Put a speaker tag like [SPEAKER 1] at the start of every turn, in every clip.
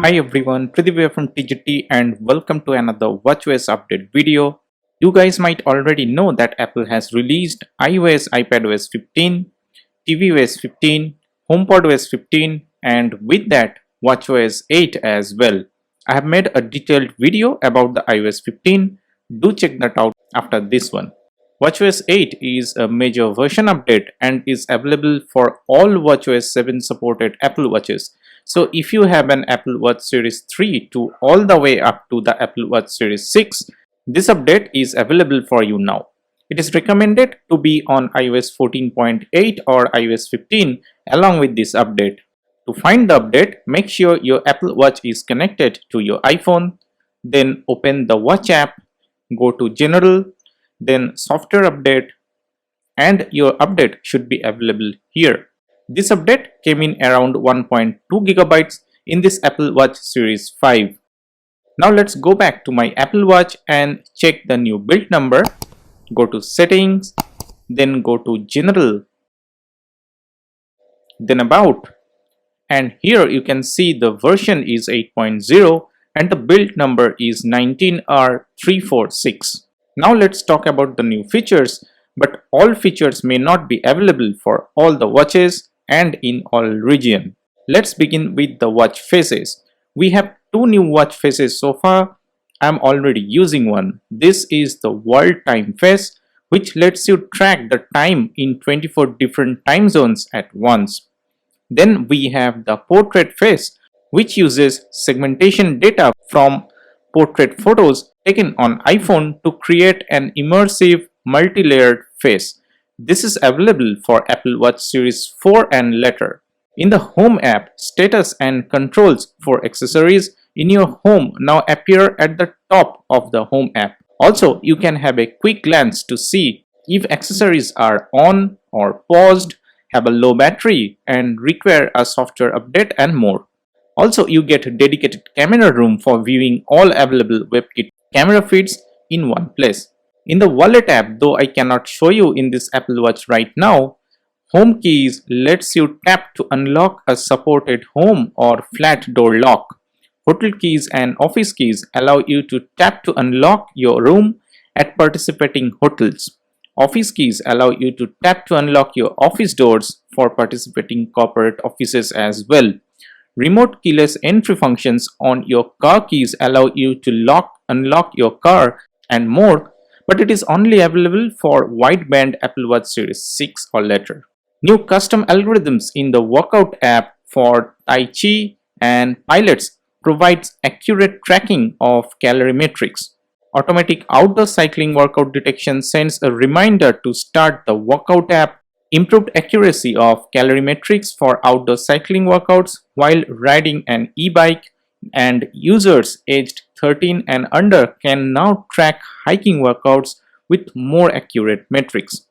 [SPEAKER 1] Hi everyone, Tridib here from TGT and welcome to another watchOS update video. You guys might already know that Apple has released iOS, iPadOS 15, tvOS 15, HomePodOS 15 and with that watchOS 8 as well. I have made a detailed video about the iOS 15. Do check that out after this one. watchOS 8 is a major version update and is available for all watchOS 7 supported Apple Watches. So if you have an Apple Watch Series 3 to all the way up to the Apple Watch Series 6, this update is available for you now. It is recommended to be on iOS 14.8 or iOS 15 along with this update. To find the update, make sure your Apple Watch is connected to your iPhone, then open the Watch app, go to General, then Software Update, and your update should be available here. This update came in around 1.2 gigabytes in this Apple Watch Series 5. Now let's go back to my Apple Watch and check the new build number. Go to Settings, then go to General, then About, and here you can see the version is 8.0 and the build number is 19R346. Now let's talk about the new features, but all features may not be available for all the watches and in all region. Let's begin with the watch faces. We have two new watch faces so far. I'm already using one. This is the World Time face, which lets you track the time in 24 different time zones at once. Then we have the Portrait face, which uses segmentation data from portrait photos taken on iPhone to create an immersive multi-layered face. This is available for Apple Watch Series 4 and later. In the Home app, status and controls for accessories in your home now appear at the top of the Home app. Also, you can have a quick glance to see if accessories are on or paused, have a low battery, and require a software update and more. Also, you get a dedicated camera room for viewing all available WebKit camera feeds in one place. In the Wallet app, though I cannot show you in this Apple Watch right now, Home keys lets you tap to unlock a supported home or flat door lock. Hotel keys and office keys allow you to tap to unlock your room at participating hotels. Office keys allow you to tap to unlock your office doors for participating corporate offices as well. Remote keyless entry functions on your car keys allow you to unlock your car and more, but it is only available for wideband Apple Watch Series 6 or later. New custom algorithms in the Workout app for Tai Chi and pilots provides accurate tracking of calorimetrics. Automatic outdoor cycling workout detection sends a reminder to start the Workout app. Improved accuracy of calorimetrics for outdoor cycling workouts while riding an e-bike, and users aged 13 and under can now track hiking workouts with more accurate metrics.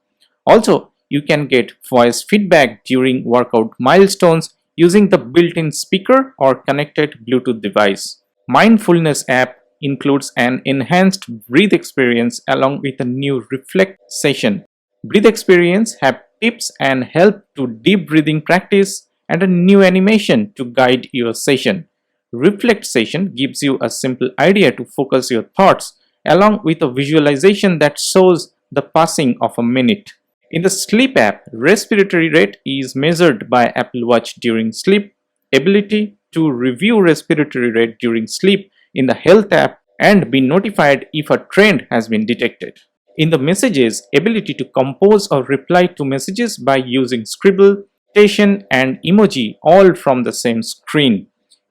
[SPEAKER 1] Also, you can get voice feedback during workout milestones using the built-in speaker or connected Bluetooth device. Mindfulness app includes an enhanced breathe experience along with a new reflect session. Breathe experience have tips and help to deep breathing practice and a new animation to guide your session. Reflect session gives you a simple idea to focus your thoughts along with a visualization that shows the passing of a minute. In the Sleep app, respiratory rate is measured by Apple Watch during sleep, ability to review respiratory rate during sleep in the Health app, and be notified if a trend has been detected. In the Messages, ability to compose or reply to messages by using Scribble, Station, and emoji all from the same screen.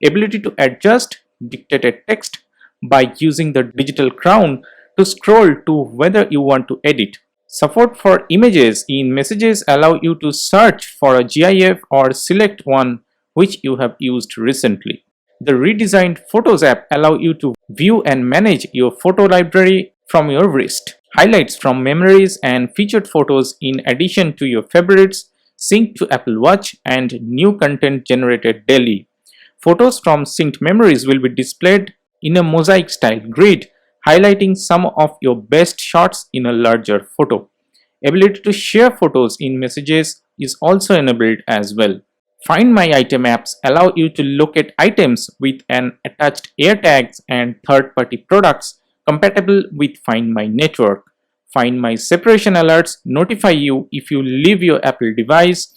[SPEAKER 1] Ability to adjust dictated text by using the digital crown to scroll to whether you want to edit. Support for images in Messages allow you to search for a GIF or select one which you have used recently. The redesigned Photos app allow you to view and manage your photo library from your wrist. Highlights from memories and featured photos in addition to your favorites sync to Apple Watch and new content generated daily. Photos from synced memories will be displayed in a mosaic style grid, highlighting some of your best shots in a larger photo. Ability to share photos in Messages is also enabled as well. Find My Item apps allow you to locate items with an attached AirTags and third-party products compatible with Find My network. Find My Separation alerts notify you if you leave your Apple device,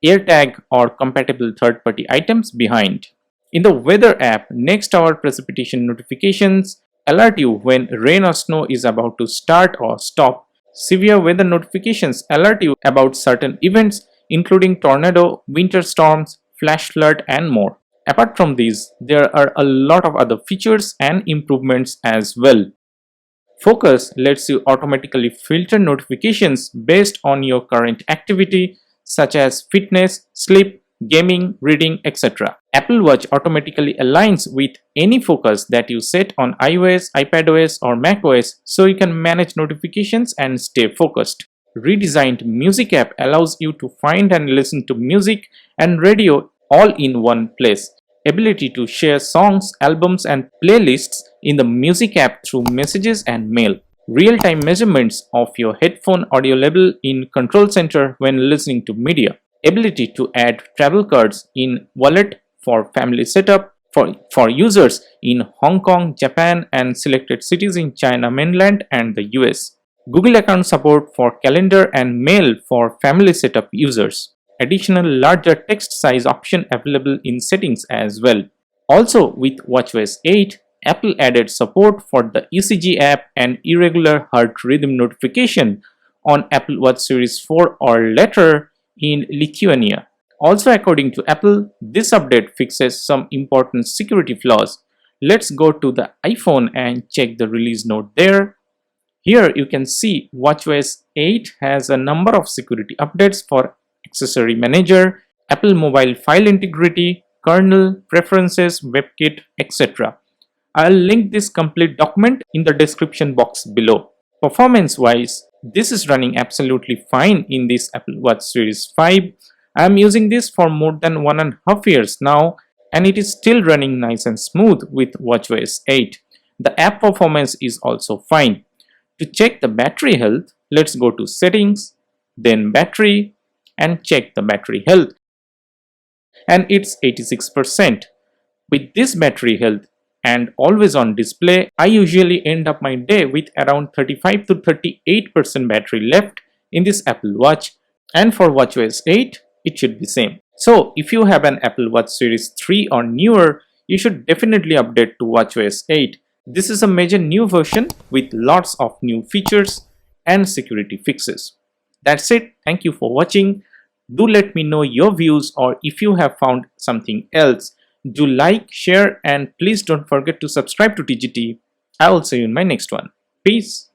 [SPEAKER 1] AirTag or compatible third-party items behind. In the Weather app, next hour precipitation notifications alert you when rain or snow is about to start or stop. Severe weather notifications alert you about certain events including tornado, winter storms, flash flood and more. Apart from these, there are a lot of other features and improvements as well. Focus lets you automatically filter notifications based on your current activity such as fitness, sleep, gaming, reading, etc. Apple Watch automatically aligns with any focus that you set on iOS, iPadOS or macOS so you can manage notifications and stay focused. Redesigned Music app allows you to find and listen to music and radio all in one place. Ability to share songs, albums and playlists in the Music app through messages and mail. Real-time measurements of your headphone audio level in Control Center when listening to media. Ability to add travel cards in Wallet for family setup for users in Hong Kong, Japan and selected cities in China mainland and the US. Google account support for calendar and mail for family setup users. Additional larger text size option available in settings as well. Also with watchOS 8, Apple added support for the ECG app and irregular heart rhythm notification on Apple Watch Series 4 or later in Lithuania. Also according to Apple, this update fixes some important security flaws. Let's go to the iPhone and check the release note there. Here you can see watchOS 8 has a number of security updates for Accessory Manager, Apple Mobile File Integrity, Kernel, Preferences, WebKit, etc. I'll link this complete document in the description box below. Performance-wise, this is running absolutely fine in this Apple Watch Series 5. I am using this for more than 1.5 years now and it is still running nice and smooth with watchOS 8. The app performance is also fine. To check the battery health, let's go to Settings, then Battery and check the battery health. And it's 86%. With this battery health and always on display, I usually end up my day with around 35 to 38% battery left in this Apple Watch, and for watchOS 8, it should be same. So if you have an Apple Watch Series 3 or newer, you should definitely update to watchOS 8. This is a major new version with lots of new features and security fixes. That's it. Thank you for watching. Do let me know your views or if you have found something else. Do like, share and please don't forget to subscribe to TGT. I will see you in my next one. Peace.